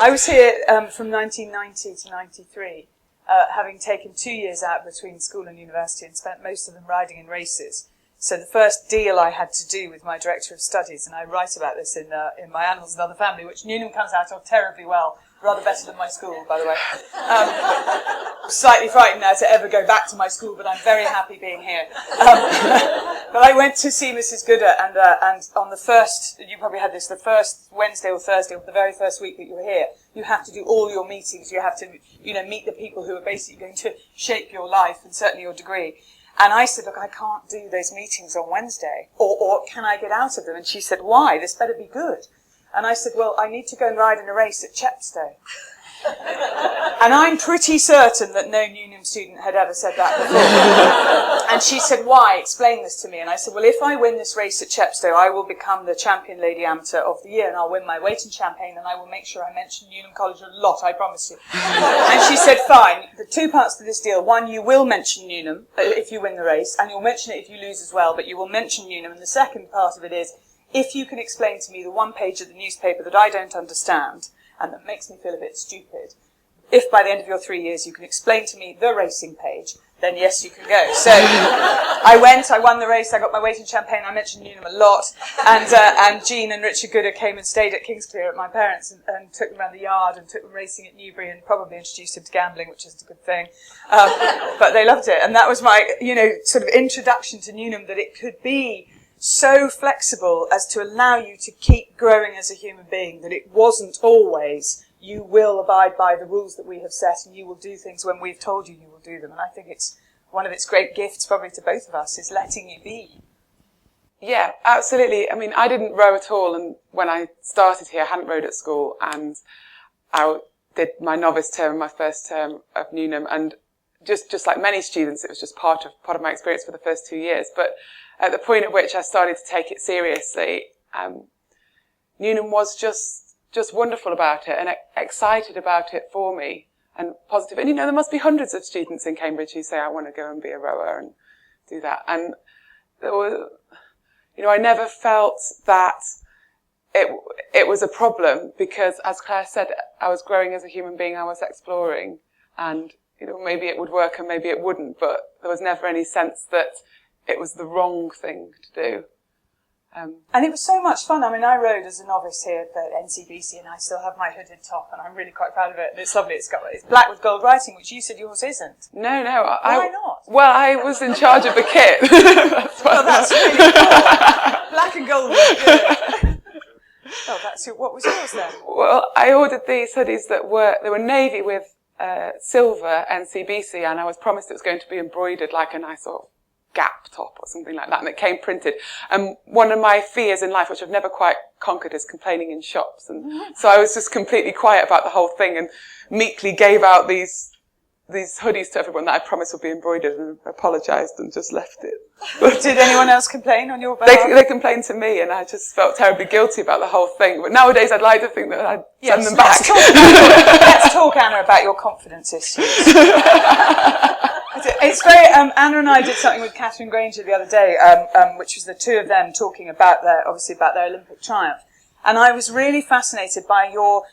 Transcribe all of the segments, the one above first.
I was here from 1990 to 93, having taken 2 years out between school and university and spent most of them riding in races. So the first deal I had to do with my director of studies, and I write about this in my Animals and Other Family, which Newnham comes out of terribly well, rather better than my school, by the way. Slightly frightened now to ever go back to my school, but I'm very happy being here. But I went to see Mrs. Gooder, and on the first, you probably had this, the first Wednesday or Thursday of the very first week that you were here, you have to do all your meetings. You have to, meet the people who are basically going to shape your life and certainly your degree. And I said, look, I can't do those meetings on Wednesday, or can I get out of them? And she said, why? This better be good. And I said, well, I need to go and ride in a race at Chepstow. And I'm pretty certain that no Newnham student had ever said that before. And she said, why? Explain this to me. And I said, well, if I win this race at Chepstow, I will become the champion lady amateur of the year, and I'll win my weight in champagne, and I will make sure I mention Newnham College a lot, I promise you. And she said, fine, the two parts to this deal. One, you will mention Newnham if you win the race, and you'll mention it if you lose as well, but you will mention Newnham. And the second part of it is, if you can explain to me the one page of the newspaper that I don't understand, and that makes me feel a bit stupid, if by the end of your 3 years you can explain to me the racing page, then yes, you can go. So I went, I won the race, I got my weight in champagne, I mentioned Newnham a lot, and Jean and Richard Gooder came and stayed at Kingsclear at my parents' and took them around the yard and took them racing at Newbury and probably introduced them to gambling, which is a good thing. But they loved it. And that was my, sort of introduction to Newnham, that it could be so flexible as to allow you to keep growing as a human being, that it wasn't always you will abide by the rules that we have set and you will do things when we've told you will do them. And I think it's one of its great gifts probably to both of us is letting you be. Yeah, absolutely. I mean, I didn't row at all, and when I started here I hadn't rowed at school, and I did my novice term, my first term of Newnham, and just like many students, it was just part of my experience for the first 2 years. But at the point at which I started to take it seriously, Newnham was just wonderful about it and excited about it for me and positive. And, there must be hundreds of students in Cambridge who say, I want to go and be a rower and do that. And there was, I never felt that it was a problem because, as Claire said, I was growing as a human being, I was exploring, and, maybe it would work and maybe it wouldn't, but there was never any sense that it was the wrong thing to do. And it was so much fun. I mean, I rode as a novice here at the NCBC, and I still have my hooded top, and I'm really quite proud of it. And it's lovely. It's black with gold writing, which you said yours isn't. No. Why not? Well, I was in charge of the kit. That's really cool. Black and gold is good. Oh, what was yours then? Well, I ordered these hoodies they were navy with silver NCBC, and I was promised it was going to be embroidered like a nice sort of Gap top or something like that, and it came printed. And one of my fears in life, which I've never quite conquered, is complaining in shops. And so I was just completely quiet about the whole thing and meekly gave out these hoodies to everyone that I promised would be embroidered, and apologised and just left it. Did anyone else complain on your behalf? They complained to me, and I just felt terribly guilty about the whole thing. But nowadays I'd like to think that I'd send them back. Let's talk, Anna, about your confidence issues. It's very, Anna and I did something with Catherine Granger the other day, which was the two of them talking about their Olympic triumph. And I was really fascinated by your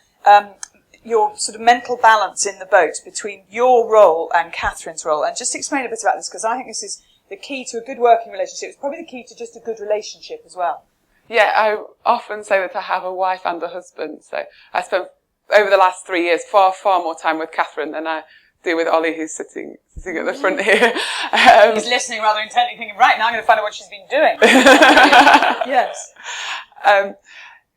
sort of mental balance in the boat between your role and Catherine's role. And just explain a bit about this, because I think this is the key to a good working relationship. It's probably the key to just a good relationship as well. Yeah, I often say that I have a wife and a husband. So I spent, over the last 3 years, far more time with Catherine than I do with Ollie, who's sitting at the front here. He's listening rather intently, thinking, right, now I'm going to find out what she's been doing. Yes.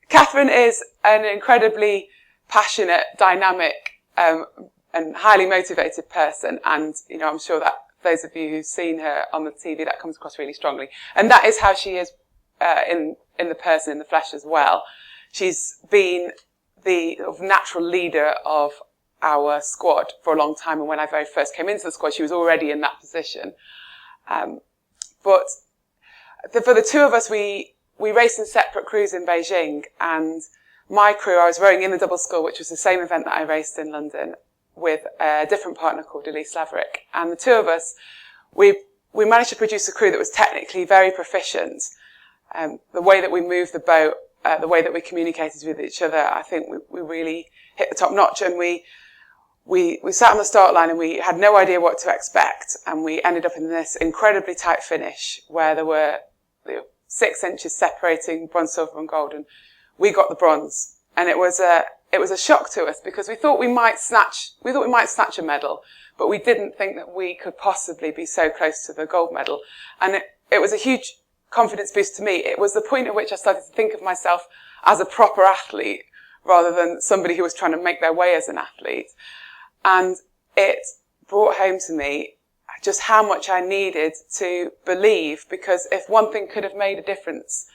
Catherine is an incredibly passionate, dynamic, and highly motivated person. And, I'm sure that those of you who've seen her on the TV, that comes across really strongly. And that is how she is, in the person, in the flesh as well. She's been the sort of natural leader of our squad for a long time, and when I very first came into the squad, she was already in that position. But for the two of us, we raced in separate crews in Beijing, and my crew, I was rowing in the double scull, which was the same event that I raced in London, with a different partner called Elise Laverick. And the two of us, we managed to produce a crew that was technically very proficient. The way that we moved the boat, the way that we communicated with each other, I think we really hit the top notch, and we sat on the start line and we had no idea what to expect, and we ended up in this incredibly tight finish where there were 6 inches separating bronze, silver and gold, and we got the bronze. And it was a shock to us because we thought we might snatch a medal, but we didn't think that we could possibly be so close to the gold medal. And it was a huge confidence boost to me. It was the point at which I started to think of myself as a proper athlete rather than somebody who was trying to make their way as an athlete. And it brought home to me just how much I needed to believe, because if one thing could have made a difference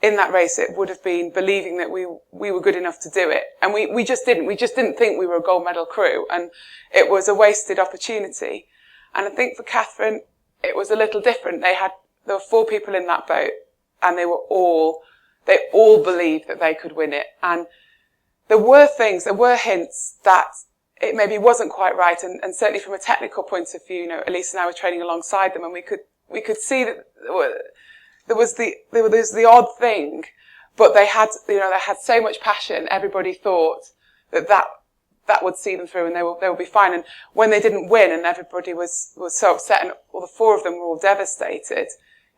in that race, it would have been believing that we were good enough to do it. And we just didn't. We just didn't think we were a gold medal crew, and it was a wasted opportunity. And I think for Catherine, it was a little different. There were 4 people in that boat, and they all believed that they could win it. And there were hints that it maybe wasn't quite right, and certainly from a technical point of view, Elise and I were training alongside them, and we could see that there was the odd thing, but they had so much passion. Everybody thought that would see them through, and they would be fine. And when they didn't win, and everybody was so upset, and all the 4 of them were all devastated,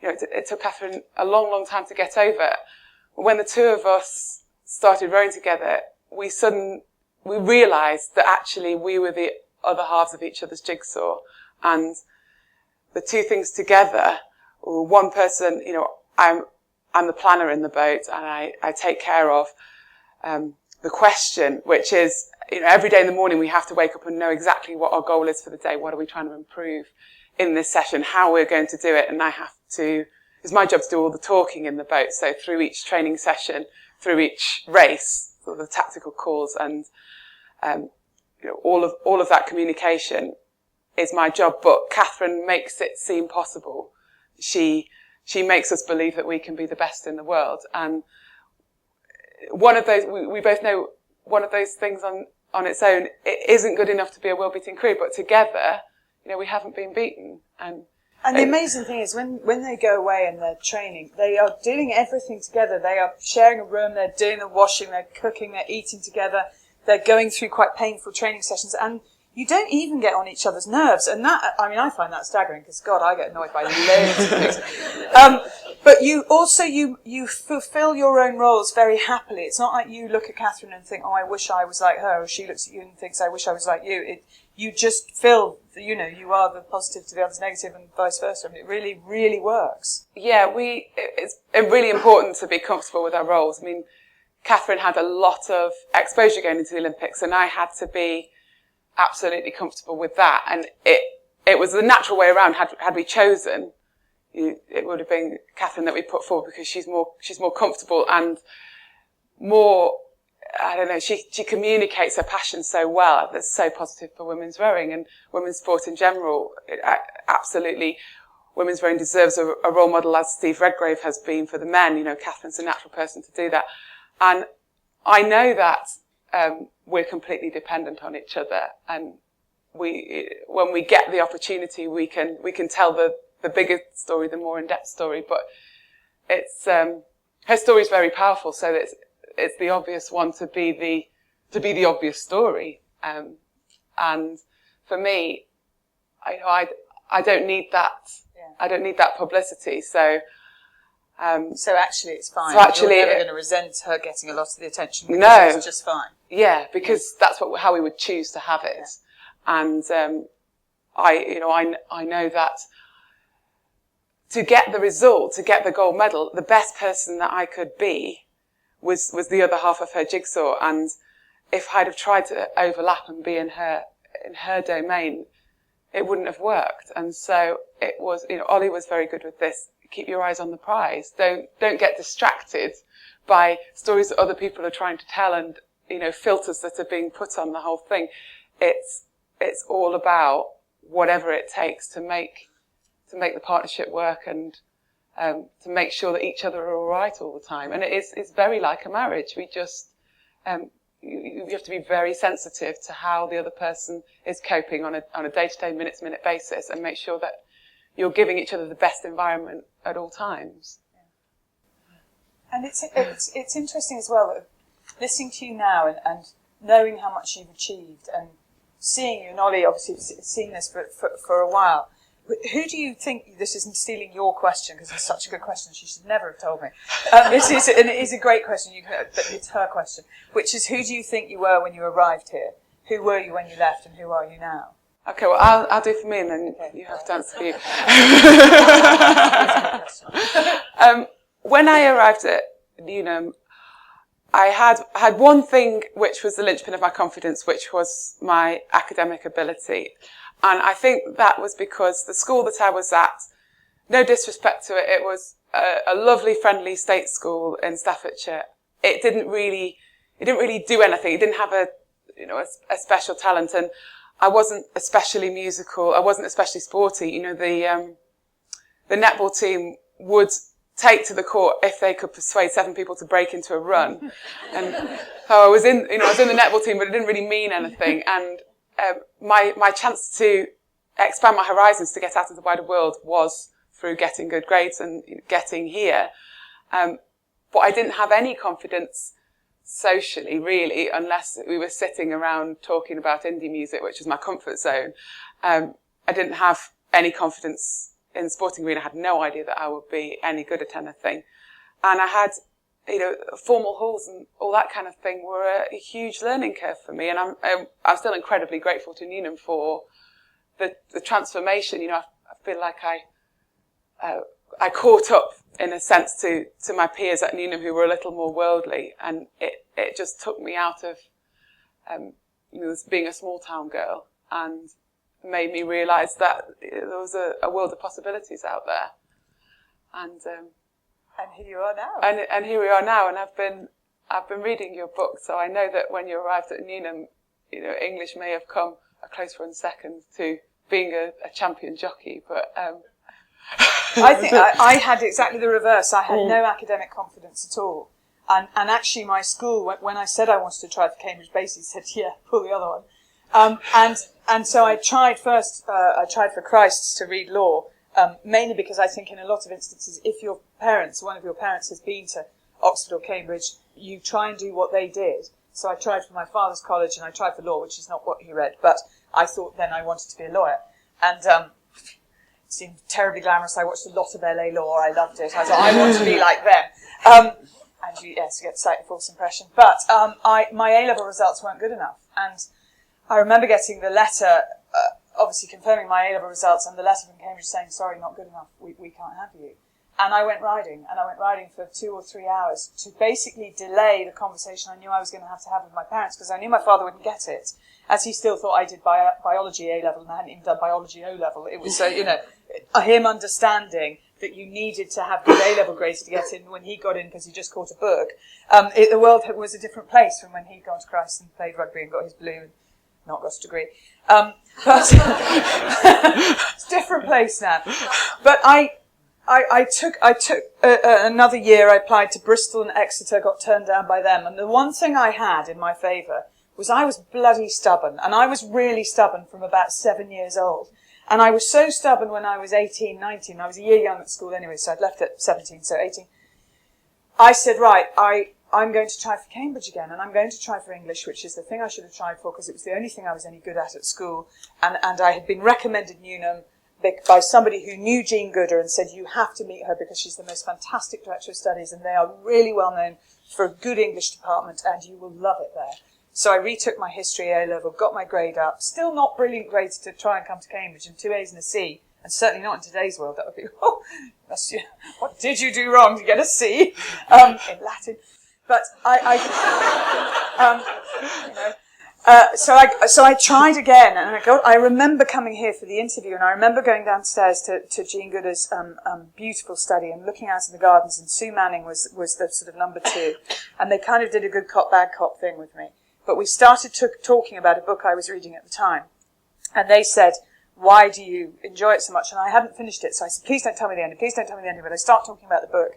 it took Catherine a long, long time to get over. When the 2 of us started rowing together, we realised that actually we were the other halves of each other's jigsaw, and the 2 things together. One person, I'm the planner in the boat, and I take care of the question, which is, every day in the morning we have to wake up and know exactly what our goal is for the day. What are we trying to improve in this session? How we're going to do it? And it's my job to do all the talking in the boat. So through each training session, through each race, sort of the tactical calls, and all of that communication is my job. But Catherine makes it seem possible. She makes us believe that we can be the best in the world. And one of those, we both know, one of those things on its own, it isn't good enough to be a world-beating crew, but together, we haven't been beaten. And the amazing thing is when they go away and they're training, they are doing everything together. They are sharing a room, they're doing the washing, they're cooking, they're eating together, they're going through quite painful training sessions, and you don't even get on each other's nerves. And I find that staggering, because God, I get annoyed by loads of things. But you also, you fulfill your own roles very happily. It's not like you look at Catherine and think, oh, I wish I was like her, or she looks at you and thinks, I wish I was like you. You just feel, you are the positive to the other's negative, and vice versa. I mean, it really, really works. Yeah, it's really important to be comfortable with our roles. I mean, Catherine had a lot of exposure going into the Olympics, and I had to be absolutely comfortable with that. And it was the natural way around. Had we chosen, it would have been Catherine that we put forward, because she's more comfortable and more, I don't know, she communicates her passion so well. That's so positive for women's rowing and women's sport in general. Absolutely, women's rowing deserves a role model, as Steve Redgrave has been for the men. Catherine's a natural person to do that. And I know that we're completely dependent on each other, and when we get the opportunity, we can tell the bigger story, the more in-depth story. But it's her story is very powerful, so it's the obvious one to be the obvious story. And for me, I don't need that. Yeah. I don't need that publicity. So actually it's fine. So actually, you're never going to resent her getting a lot of the attention. No, it's just fine. Yeah, because that's how we would choose to have it. Yeah. And I know that to get the result, to get the gold medal, the best person that I could be was the other half of her jigsaw. And if I'd have tried to overlap and be in her domain, it wouldn't have worked. And so it was, Ollie was very good with this. Keep your eyes on the prize. Don't get distracted by stories that other people are trying to tell, and filters that are being put on the whole thing. It's all about whatever it takes to make the partnership work, and to make sure that each other are all right all the time. And it's very like a marriage. We just you have to be very sensitive to how the other person is coping on a day-to-day, minute-to-minute basis, and make sure that you're giving each other the best environment at all times. And it's interesting as well, listening to you now, and knowing how much you've achieved and seeing you, and Ollie obviously seen this for a while, who do you think, this isn't stealing your question because it's such a good question, she should never have told me. It is a great question, but it's her question, which is, who do you think you were when you arrived here? Who were you when you left, and who are you now? Okay, well, I'll do for me, and then you have to answer for you. When I arrived at Newnham, I had one thing which was the linchpin of my confidence, which was my academic ability. And I think that was because the school that I was at, no disrespect to it, it was a lovely, friendly state school in Staffordshire. It didn't really do anything. It didn't have a special talent, and I wasn't especially musical. I wasn't especially sporty. The netball team would take to the court if they could persuade 7 people to break into a run. And so I was in the netball team, but it didn't really mean anything. And my chance to expand my horizons to get out of the wider world was through getting good grades and getting here. But I didn't have any confidence socially, really, unless we were sitting around talking about indie music, which was my comfort zone. I didn't have any confidence in the sporting arena. I had no idea that I would be any good at anything. And I had, formal halls and all that kind of thing were a huge learning curve for me. And I'm still incredibly grateful to Newnham for the transformation. I feel like I caught up in a sense to my peers at Newnham who were a little more worldly, and it just took me out of being a small town girl and made me realise that there was a world of possibilities out there. And here you are now. And here we are now, and I've been reading your book, so I know that when you arrived at Newnham, English may have come a close run second to being a champion jockey, but I think I had exactly the reverse. I had no academic confidence at all. And actually my school, when I said I wanted to try for Cambridge, basically said, yeah, pull the other one. And so I tried first, I tried for Christ's to read law, mainly because I think in a lot of instances, if one of your parents has been to Oxford or Cambridge, you try and do what they did. So I tried for my father's college and I tried for law, which is not what he read, but I thought then I wanted to be a lawyer. And it seemed terribly glamorous. I watched a lot of LA Law. I loved it. I thought, I want to be like them. And you get a slightly false impression. But my A-level results weren't good enough. And I remember getting the letter, obviously confirming my A-level results, and the letter from Cambridge saying, sorry, not good enough, we can't have you. And I went riding for 2 or 3 hours to basically delay the conversation I knew I was going to have with my parents, because I knew my father wouldn't get it, as he still thought I did biology A-level and I hadn't even done biology O-level. It was, him understanding that you needed to have good A-level grades to get in when he got in because he just caught a book. The world was a different place from when he'd gone to Christ and played rugby and got his blue and not got a degree. But it's a different place now. But I took another year. I applied to Bristol and Exeter, got turned down by them. And the one thing I had in my favour was I was bloody stubborn. And I was really stubborn from about 7 years old. And I was so stubborn when I was 18, 19. I was a year young at school anyway, so I'd left at 17, so 18. I said, right, I'm going to try for Cambridge again, and I'm going to try for English, which is the thing I should have tried for because it was the only thing I was any good at school. And I had been recommended Newnham by somebody who knew Jean Gooder and said, you have to meet her because she's the most fantastic director of studies and they are really well known for a good English department and you will love it there. So I retook my history A-level, got my grade up, still not brilliant grades to try and come to Cambridge, and 2 A's and a C, and certainly not in today's world. That would be, what did you do wrong to get a C in Latin? But so I tried again, and I remember coming here for the interview, and I remember going downstairs to Jean Gooder's beautiful study and looking out in the gardens, and Sue Manning was the sort of number 2, and they kind of did a good cop, bad cop thing with me. But we started talking about a book I was reading at the time, and they said, why do you enjoy it so much? And I hadn't finished it, so I said, please don't tell me the ending, please don't tell me the ending, but I start talking about the book.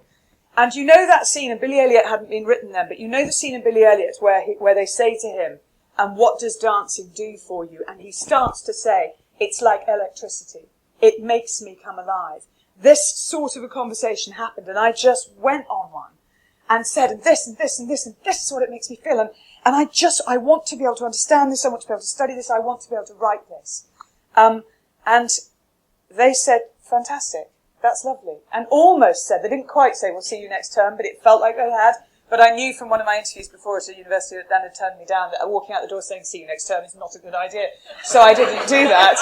And you know that scene, and Billy Elliot hadn't been written then, but you know the scene in Billy Elliot where they say to him, and what does dancing do for you? And he starts to say, it's like electricity. It makes me come alive. This sort of a conversation happened, and I just went on one and said, and this, and this, and this, and this is what it makes me feel. And I want to be able to understand this, I want to be able to study this, I want to be able to write this. And they said, fantastic, that's lovely. And almost said, they didn't quite say, we'll see you next term, but it felt like they had. But I knew from one of my interviews before at a university that Dan had turned me down, that walking out the door saying, see you next term is not a good idea. So I didn't do that.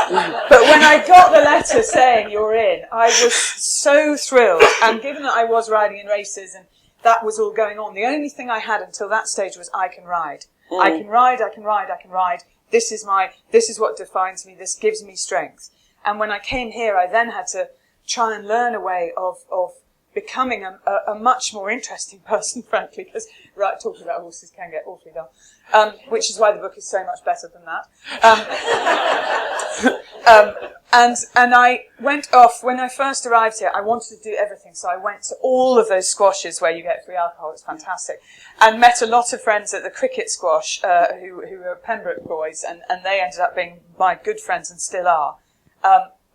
But when I got the letter saying you're in, I was so thrilled. And given that I was riding in races and that was all going on, the only thing I had until that stage was I can ride. I can ride, I can ride, I can ride. This is what defines me, this gives me strength. And when I came here, I then had to try and learn a way of becoming a much more interesting person, frankly, because talking about horses can get awfully dull, which is why the book is so much better than that. And I went off, when I first arrived here, I wanted to do everything, so I went to all of those squashes where you get free alcohol, it's fantastic, and met a lot of friends at the cricket squash who were Pembroke boys, and they ended up being my good friends and still are.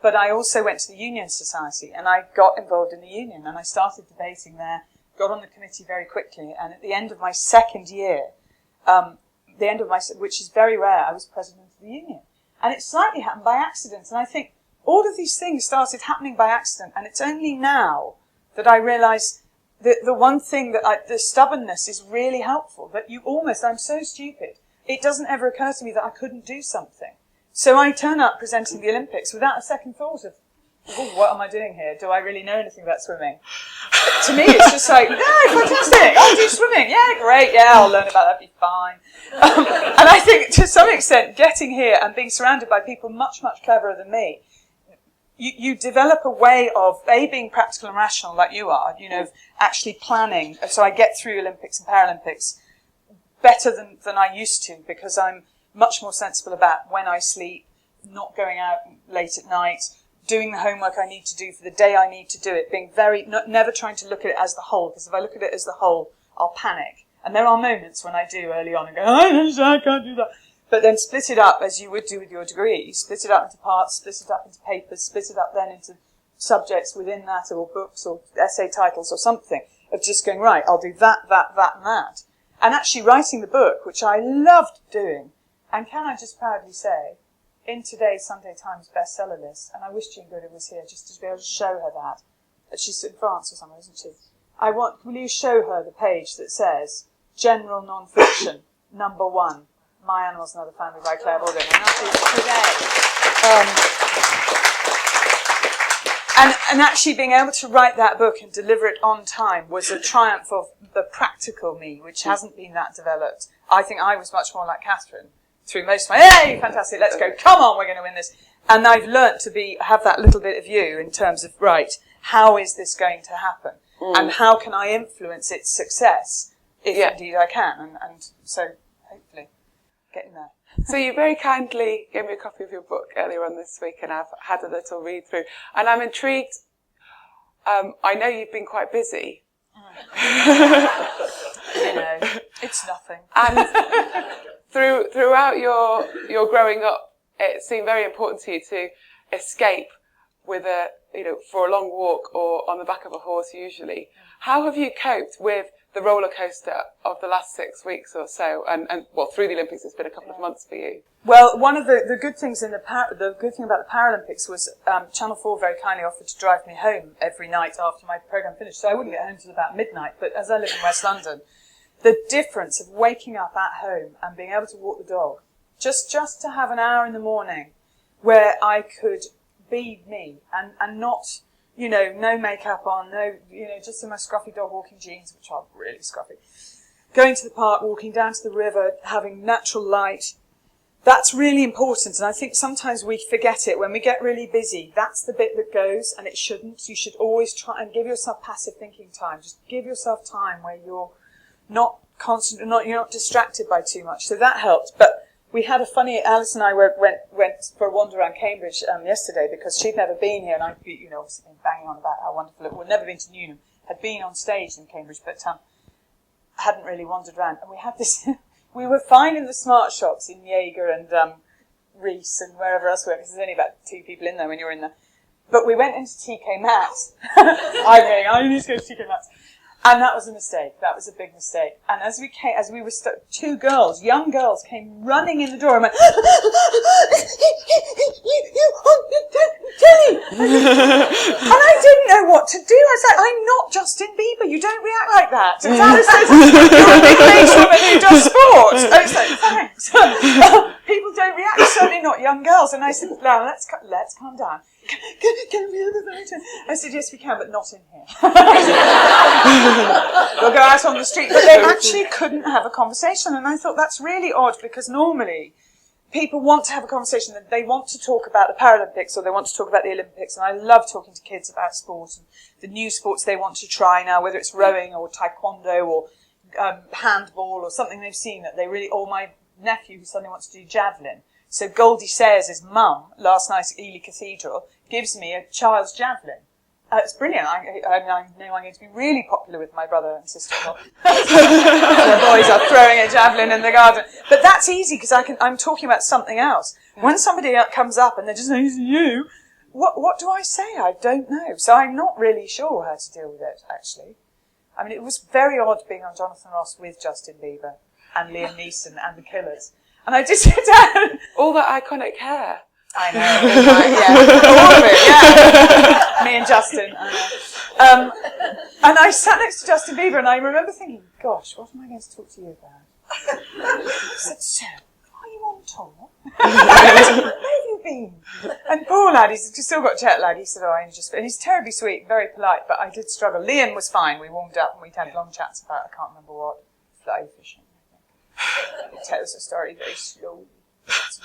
But I also went to the Union Society, and I got involved in the union, and I started debating there, got on the committee very quickly, and at the end of my second year, which is very rare, I was president of the union. And it slightly happened by accident, and I think all of these things started happening by accident, and it's only now that I realise that the one thing the stubbornness is really helpful, that I'm so stupid, it doesn't ever occur to me that I couldn't do something. So I turn up presenting the Olympics without a second thought of, what am I doing here? Do I really know anything about swimming? To me, it's just like, yeah, fantastic, I'll do swimming. Yeah, great, yeah, I'll learn about that, be fine. And I think, to some extent, getting here and being surrounded by people much, much cleverer than me, you develop a way of, being practical and rational like you are, actually planning. So I get through Olympics and Paralympics better than I used to, because I'm much more sensible about when I sleep, not going out late at night, doing the homework I need to do for the day I need to do it, being never trying to look at it as the whole, because if I look at it as the whole, I'll panic. And there are moments when I do early on and go, I can't do that. But then split it up, as you would do with your degree, split it up into parts, split it up into papers, split it up then into subjects within that, or books, or essay titles, or something, of just going, right, I'll do that, and that. And actually writing the book, which I loved doing, and can I just proudly say, in today's Sunday Times bestseller list, and I wish Jean Goodall was here just to be able to show her that she's in France or somewhere, isn't she? Will you show her the page that says, General Non-Fiction, number 1, My Animals and Other Family by Clare and that is today. And actually being able to write that book and deliver it on time was a triumph of the practical me, which hasn't been that developed. I think I was much more like Catherine through most of my, hey, fantastic, let's go, come on, we're going to win this. And I've learnt to have that little bit of you in terms of, right, how is this going to happen? And how can I influence its success, if indeed I can? And so, hopefully, getting there. So you very kindly gave me a copy of your book earlier on this week, and I've had a little read through. And I'm intrigued. I know you've been quite busy. It's nothing. And throughout your growing up, it seemed very important to you to escape with for a long walk or on the back of a horse usually. How have you coped with the roller coaster of the last 6 weeks or so, and through the Olympics, it's been a couple of months for you? Well, one of the good things the good thing about the Paralympics was Channel 4 very kindly offered to drive me home every night after my programme finished, so I wouldn't get home till about midnight. But as I live in West London, the difference of waking up at home and being able to walk the dog, just to have an hour in the morning where I could be me and not, no makeup on, just in my scruffy dog walking jeans, which are really scruffy. Going to the park, walking down to the river, having natural light. That's really important, and I think sometimes we forget it when we get really busy. That's the bit that goes, and it shouldn't. You should always try and give yourself passive thinking time. Just give yourself time where you're not constant, you're not distracted by too much. So that helped. But we had Alice and I went for a wander around Cambridge yesterday, because she'd never been here, and I'd obviously been banging on about how wonderful it was. Never been to Newnham, had been on stage in Cambridge, but hadn't really wandered around. And we had this. We were fine in the smart shops in Jaeger and Reese and wherever else we were, because there's only about 2 people in there when you're in there. But we went into TK Maxx. I need to go to TK Maxx. And that was a mistake. That was a big mistake. And as we were two girls, young girls, came running in the door and went, Jenny! And I didn't know what to do. I was like, I'm not Justin Bieber. You don't react like that. And Alice says, you're a middle-aged woman who does sports. I was like, thanks. People don't react, certainly not young girls. And I said, no, let's calm down. Can we have a photo? I said, yes, we can, but not in here. We'll go out on the street. But they actually couldn't have a conversation, and I thought that's really odd, because normally people want to have a conversation, and they want to talk about the Paralympics, or they want to talk about the Olympics, and I love talking to kids about sport, and the new sports they want to try now, whether it's rowing, or taekwondo, or handball, or something they've seen that they really, or my nephew who suddenly wants to do javelin. So Goldie Sayers' mum, last night at Ely Cathedral, gives me a child's javelin. It's brilliant. I know I'm going to be really popular with my brother and sister-in-law. The boys are throwing a javelin in the garden. But that's easy, because I'm talking about something else. When somebody comes up and they're just saying, you, what do I say? I don't know. So I'm not really sure how to deal with it, actually. I mean, it was very odd being on Jonathan Ross with Justin Bieber and Liam Neeson and the Killers. And I just sit down. All that iconic hair. I know. All of it, yeah. Me and Justin, I know. And I sat next to Justin Bieber, and I remember thinking, gosh, what am I going to talk to you about? I said, so, are you on tour? Where have you been? And poor lad, he's still got jet lag. He said, and he's terribly sweet, very polite, but I did struggle. Liam was fine. We warmed up and we had long chats about, I can't remember what, fly fishing. He tells the story very slowly.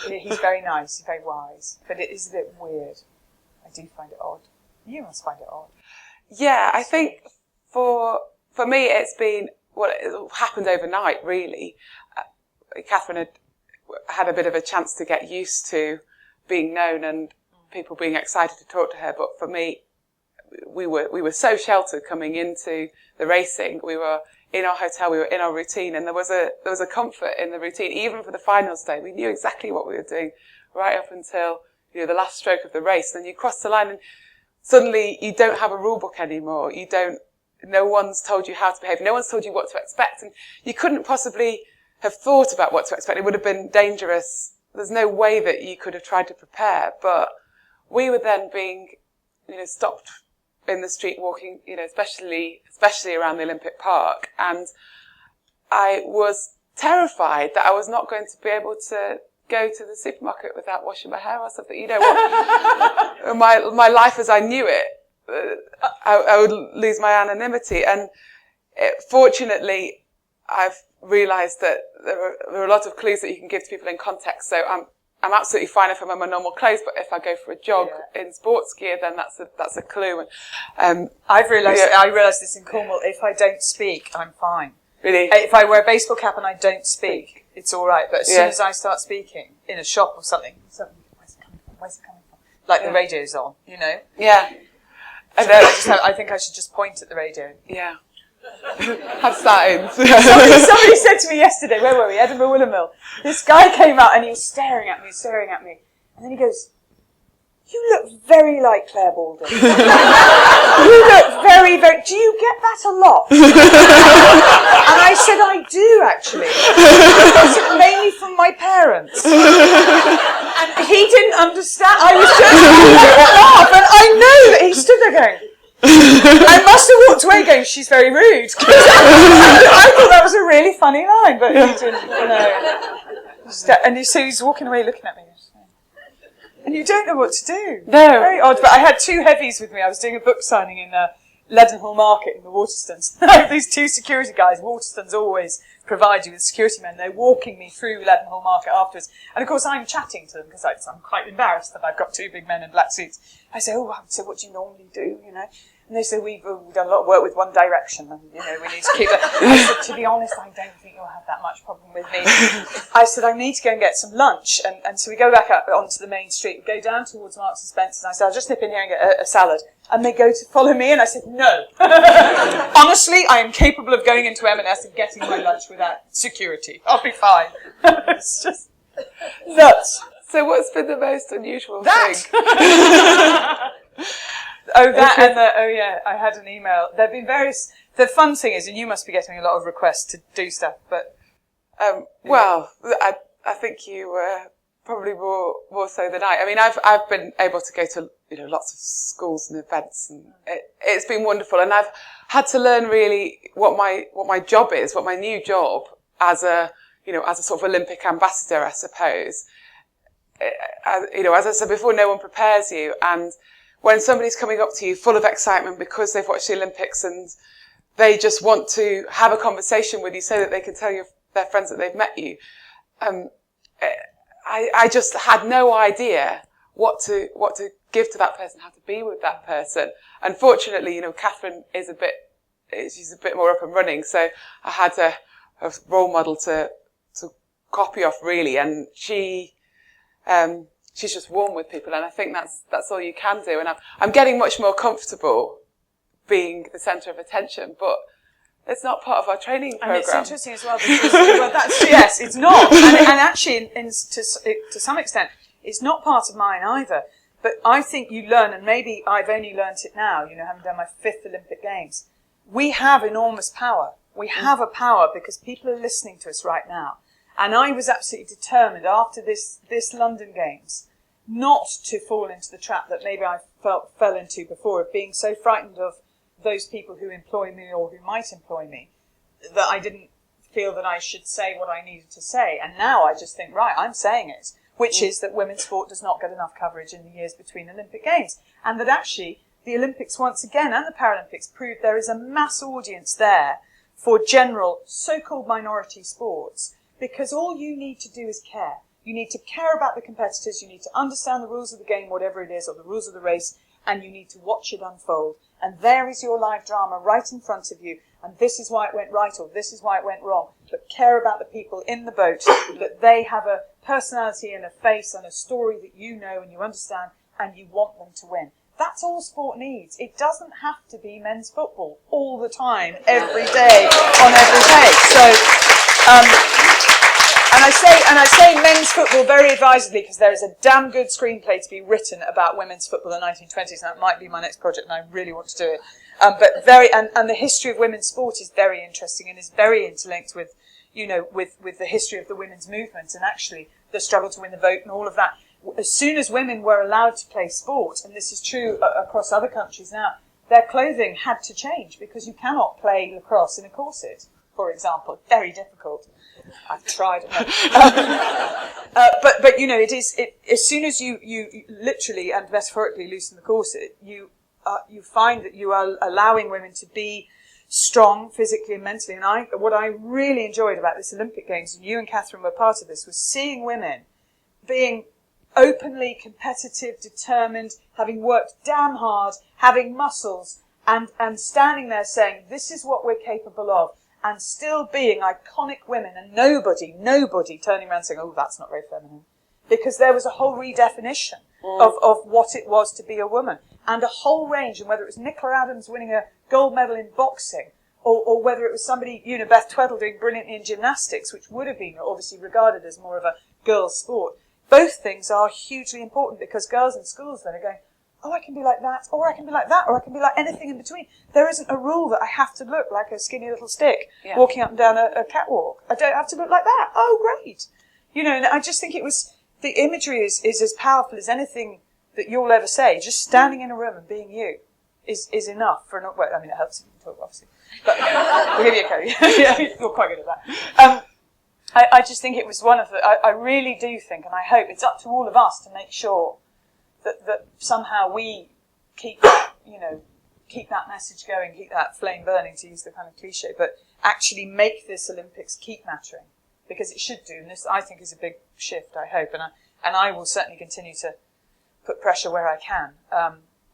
He's very nice, he's very wise, but it is a bit weird. I do find it odd. You must find it odd. Yeah, I think for me it's been, well, it happened overnight, really. Catherine had a bit of a chance to get used to being known and people being excited to talk to her, but for me, we were so sheltered coming into the racing. We were in our hotel, we were in our routine, and there was a comfort in the routine. Even for the finals day, we knew exactly what we were doing right up until, the last stroke of the race. Then you cross the line and suddenly you don't have a rule book anymore. No one's told you how to behave. No one's told you what to expect. And you couldn't possibly have thought about what to expect. It would have been dangerous. There's no way that you could have tried to prepare. But we were then being, stopped in the street walking, especially around the Olympic Park. And I was terrified that I was not going to be able to go to the supermarket without washing my hair or something. My life as I knew it, I would lose my anonymity. And fortunately, I've realised that there are a lot of clues that you can give to people in context. So I'm absolutely fine if I'm in my normal clothes, but if I go for a jog in sports gear, then that's a clue. And I realised this in Cornwall. If I don't speak, I'm fine. Really? If I wear a baseball cap and I don't speak, it's all right. But as soon as I start speaking in a shop or something, where's it coming from? Where's it coming from? Like the radio's on, Yeah. I think I should just point at the radio. Yeah. Have signs. Somebody said to me yesterday, where were we? Edinburgh Willermill. This guy came out and he was staring at me. And then he goes, you look very like Clare Baldwin. You look very, very, do you get that a lot? And I said, I do actually. I said, mainly from my parents. And he didn't understand. I was just laugh, and I know that he stood there going, I must have walked away going, she's very rude. I thought that was a really funny line, but he didn't, And so he's walking away looking at me. And you don't know what to do. No. Very odd. But I had two heavies with me. I was doing a book signing in Leadenhall Market in the Waterstones. These two security guys, Waterstones always provide you with security men. They're walking me through Leadenhall Market afterwards. And of course I'm chatting to them because I'm quite embarrassed that I've got two big men in black suits. I say, so what do you normally do, And they say, we've done a lot of work with One Direction and, we need to keep that. I said, to be honest, I don't think you'll have that much problem with me. I said, I need to go and get some lunch. And so we go back up onto the main street, we go down towards Marks and Spencer's, and I said, I'll just nip in here and get a salad. And they go to follow me, and I said, no. Honestly, I am capable of going into M&S and getting my lunch without security. I'll be fine. It's just nuts. So what's been the most unusual thing? I had an email. There have been various The fun thing is, and you must be getting a lot of requests to do stuff, but... Well, I think you probably more so than I. I mean, I've been able to go to lots of schools and events, and it's been wonderful. And I've had to learn really what my job is, what my new job as a sort of Olympic ambassador, I suppose. As I said before, no one prepares you, and when somebody's coming up to you full of excitement because they've watched the Olympics and they just want to have a conversation with you so that they can tell their friends that they've met you. I just had no idea what to give to that person, how to be with that person. Unfortunately, Catherine she's a bit more up and running, so I had a role model to copy off really, and she's just warm with people, and I think that's all you can do. And I'm getting much more comfortable being the centre of attention, but it's not part of our training program. And it's interesting as well because yes, it's not, and actually, to some extent, it's not part of mine either. But I think you learn, and maybe I've only learnt it now. Having done my 5th Olympic Games, we have enormous power. We have a power because people are listening to us right now. And I was absolutely determined after this London Games not to fall into the trap that maybe I fell into before, of being so frightened of those people who employ me or who might employ me, that I didn't feel that I should say what I needed to say. And now I just think, right, I'm saying it, which is that women's sport does not get enough coverage in the years between Olympic Games. And that actually the Olympics once again and the Paralympics proved there is a mass audience there for general so-called minority sports, because all you need to do is care. You need to care about the competitors, you need to understand the rules of the game, whatever it is, or the rules of the race, and you need to watch it unfold. And there is your live drama right in front of you, and this is why it went right, or this is why it went wrong. But care about the people in the boat, that they have a personality and a face and a story that you know and you understand, and you want them to win. That's all sport needs. It doesn't have to be men's football all the time, every day, on every page. So, and I say men's football very advisedly, because there is a damn good screenplay to be written about women's football in the 1920s, and that might be my next project, and I really want to do it. And the history of women's sport is very interesting and is very interlinked with, with the history of the women's movement and actually the struggle to win the vote and all of that. As soon as women were allowed to play sport, and this is true across other countries now, their clothing had to change, because you cannot play lacrosse in a corset, for example. Very difficult. I've tried. But it is. As soon as you literally and metaphorically loosen the corset, you find that you are allowing women to be strong physically and mentally. And what I really enjoyed about this Olympic Games, and you and Catherine were part of this, was seeing women being openly competitive, determined, having worked damn hard, having muscles, and standing there saying, this is what we're capable of, and still being iconic women, and nobody turning around saying, oh, that's not very feminine. Because there was a whole redefinition of what it was to be a woman, and a whole range, and whether it was Nicola Adams winning a gold medal in boxing, or whether it was somebody, Beth Tweddle doing brilliantly in gymnastics, which would have been obviously regarded as more of a girls' sport. Both things are hugely important, because girls in schools then are going, oh, I can be like that, or I can be like that, or I can be like anything in between. There isn't a rule that I have to look like a skinny little stick walking up and down a catwalk. I don't have to look like that. Oh, great. And I just think the imagery is as powerful as anything that you'll ever say. Just standing in a room and being you is enough for well, I mean, it helps if you can talk, obviously. But we'll give you a code. Yeah, you're quite good at that. I just think it was one of the... I really do think, and I hope, it's up to all of us to make sure that somehow we keep that, keep that message going, keep that flame burning, to use the kind of cliche, but actually make this Olympics keep mattering, because it should do. And this, I think, is a big shift, I hope. And I will certainly continue to put pressure where I can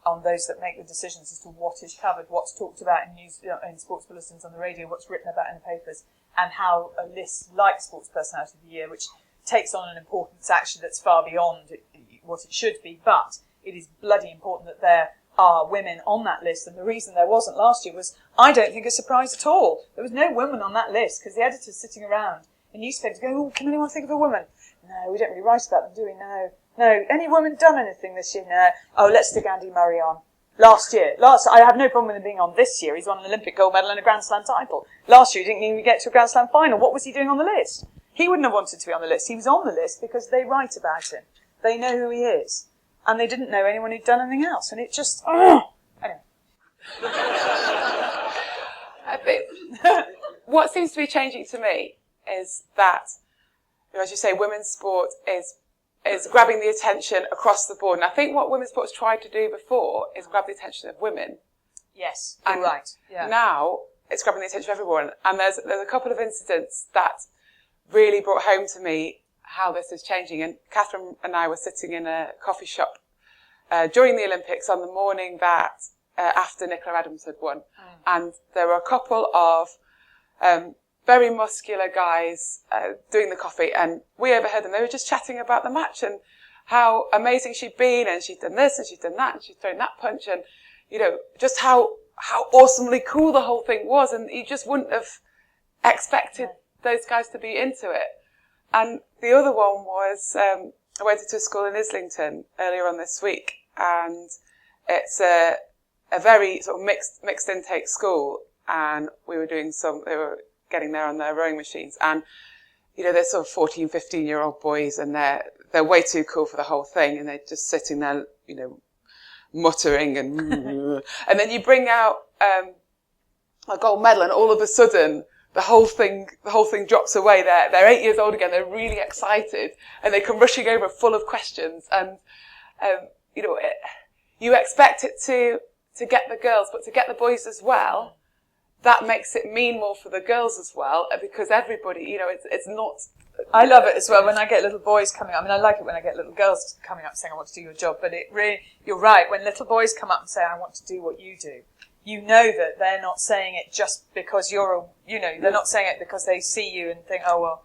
on those that make the decisions as to what is covered, what's talked about in news, in sports bulletins on the radio, what's written about in the papers, and how a list like Sports Personality of the Year, which takes on an importance actually that's far beyond what it should be, but it is bloody important that there are women on that list. And the reason there wasn't last year was, I don't think, a surprise at all. There was no woman on that list, because the editors sitting around in newspapers going, oh, can anyone think of a woman? No, we don't really write about them, do we? No. Any woman done anything this year? No. Oh, let's stick Andy Murray on. Last year. I have no problem with him being on this year. He's won an Olympic gold medal and a Grand Slam title. Last year he didn't even get to a Grand Slam final. What was he doing on the list? He wouldn't have wanted to be on the list. He was on the list because they write about him. They know who he is. And they didn't know anyone who'd done anything else. And it just... Anyway. What seems to be changing to me is that, as you say, women's sport is grabbing the attention across the board. And I think what women's sports tried to do before is grab the attention of women. Yes, you're right. Yeah. Now it's grabbing the attention of everyone. And there's a couple of incidents that really brought home to me how this is changing. And Catherine and I were sitting in a coffee shop during the Olympics on the morning that after Nicola Adams had won. And there were a couple of very muscular guys doing the coffee, and we overheard them. They were just chatting about the match and how amazing she'd been, and she'd done this and she'd done that and she'd thrown that punch, and just how awesomely cool the whole thing was, and you just wouldn't have expected those guys to be into it. And the other one was I went to a school in Islington earlier on this week, and it's a very sort of mixed intake school, and we were doing they were getting there on their rowing machines, and they're sort of 14, 15-year-old boys, and they're way too cool for the whole thing, and they're just sitting there, muttering and and then you bring out a gold medal, and all of a sudden the whole thing drops away. They're 8 years old again. They're really excited, and they come rushing over full of questions, and you expect it to get the girls, but to get the boys as well. That makes it mean more for the girls as well, because everybody, it's not... I love it as well when I get little boys coming up. I mean, I like it when I get little girls coming up saying, I want to do your job, but you're right, when little boys come up and say, I want to do what you do, you know that they're not saying it just because they're not saying it because they see you and think, oh, well,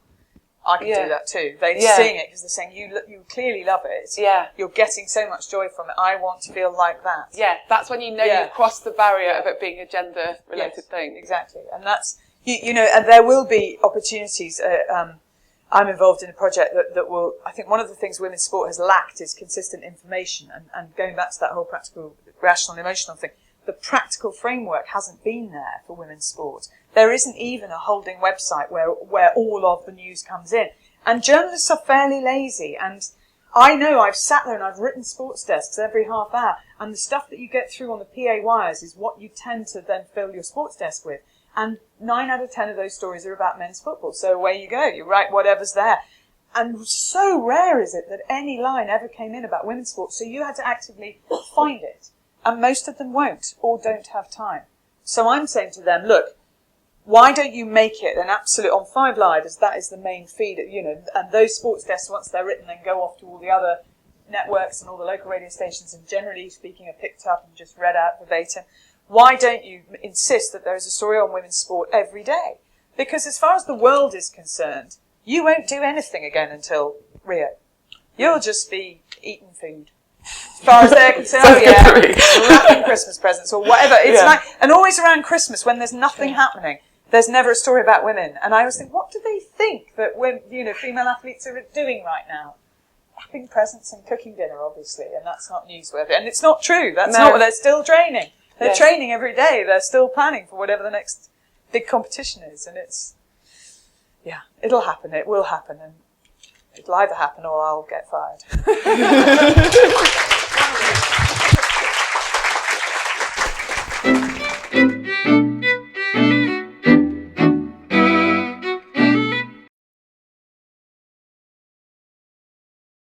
I can do that too. They're seeing it because they're saying, you clearly love it. Yeah. You're getting so much joy from it. I want to feel like that. Yeah, that's when you've crossed the barrier of it being a gender-related thing. Exactly. And that's, and there will be opportunities. I'm involved in a project that will, I think one of the things women's sport has lacked is consistent information. And going back to that whole practical, rational, and emotional thing, the practical framework hasn't been there for women's sport. There isn't even a holding website where all of the news comes in. And journalists are fairly lazy. And I know I've sat there and I've written sports desks every half hour. And the stuff that you get through on the PA wires is what you tend to then fill your sports desk with. And 9 out of 10 of those stories are about men's football. So away you go. You write whatever's there. And so rare is it that any line ever came in about women's sports. So you had to actively find it. And most of them won't or don't have time. So I'm saying to them, look, why don't you make it an absolute on 5 Live, as that is the main feed, and those sports desks, once they're written, then go off to all the other networks and all the local radio stations, and generally speaking are picked up and just read out verbatim. Why don't you insist that there is a story on women's sport every day? Because as far as the world is concerned, you won't do anything again until Rio. You'll just be eating food. As far as they're concerned, wrapping Christmas presents or whatever. It's like, and always around Christmas when there's nothing happening, there's never a story about women. And I always think, what do they think that female athletes are doing right now? Wrapping presents and cooking dinner, obviously, and that's not newsworthy. And it's not true. That's not what they're still training. They're training every day. They're still planning for whatever the next big competition is. And it'll happen. It will happen. And it'll either happen or I'll get fired.